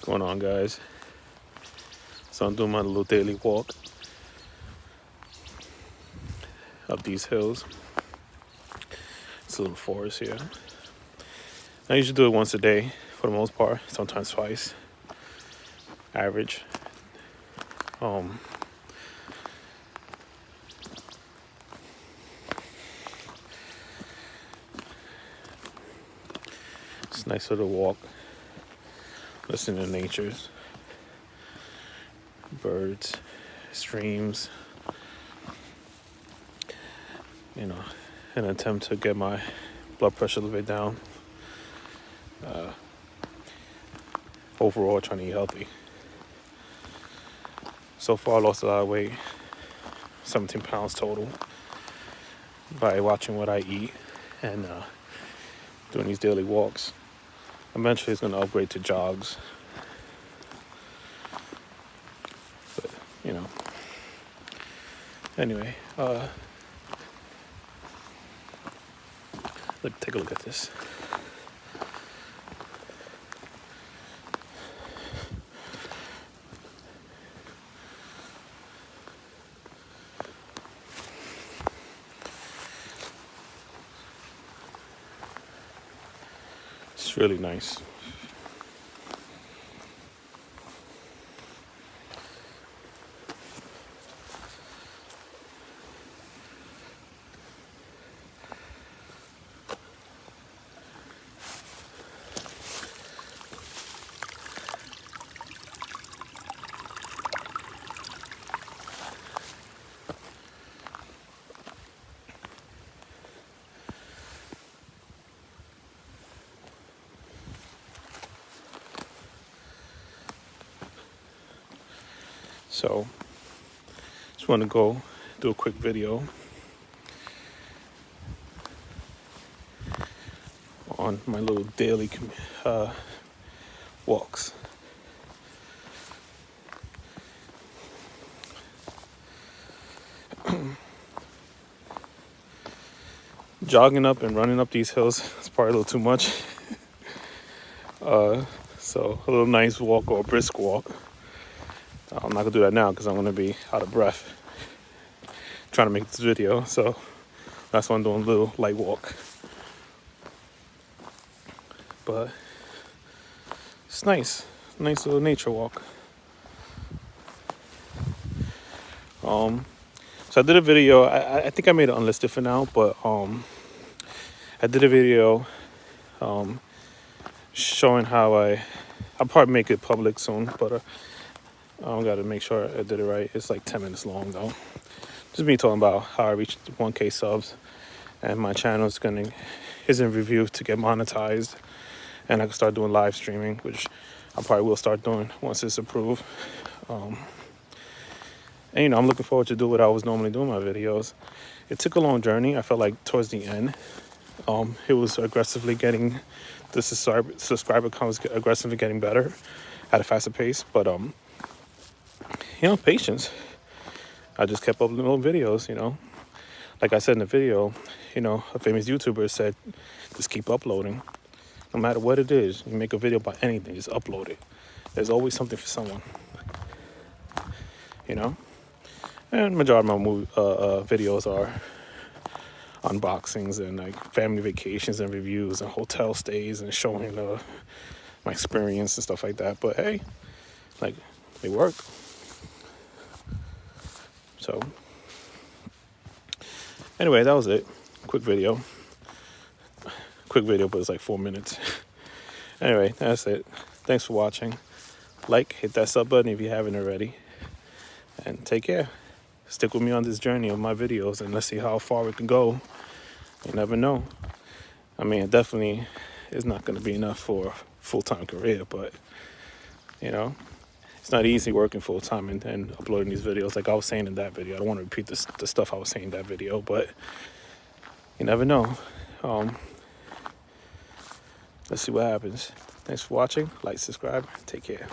Going on, guys? So I'm doing my little daily walk up these hills. It's a little forest here. I usually do it once a day for the most part, sometimes twice, average. It's a nice little walk, listening to nature's birds, streams, in an attempt to get my blood pressure a little bit down. Overall, trying to eat healthy. So far, I lost a lot of weight, 17 pounds total, by watching what I eat and doing these daily walks. Eventually, it's going to upgrade to jogs. But, anyway, take a look at this. It's really nice. So, just want to go do a quick video on my little daily walks. Jogging up and running up these hills is probably a little too much. So a little nice walk or a brisk walk. I'm not gonna do that now because I'm gonna be out of breath trying to make this video. So that's why I'm doing a little light walk. But it's nice little nature walk. So I did a video. I think I made it unlisted for now, but I did a video showing how I'll probably make it public soon, but I gotta make sure I did it right. It's like 10 minutes long though. Just me talking about how I reached 1K subs, and my channel is in review to get monetized, and I can start doing live streaming, which I probably will start doing once it's approved. And I'm looking forward to do what I was normally doing my videos. It took a long journey. I felt like towards the end, it was aggressively getting the subscriber count was aggressively getting better at a faster pace. But patience. I just kept uploading videos. Like I said in the video, a famous YouTuber said, just keep uploading. No matter what it is, you make a video about anything, just upload it. There's always something for someone. And majority of my videos are unboxings and like family vacations and reviews and hotel stays and showing my experience and stuff like that. But hey, they work. So anyway, that was it. Quick video, but it's like 4 minutes. Anyway, that's it. Thanks for watching. Hit that sub button if you haven't already, and take care. Stick with me on this journey of my videos, and let's see how far we can go. You never know. I mean, it definitely is not going to be enough for a full-time career, but, it's not easy working full-time and uploading these videos. Like I was saying in that video, I don't want to repeat the stuff I was saying in that video, but you never know. Let's see what happens. Thanks for watching. Like, subscribe. Take care.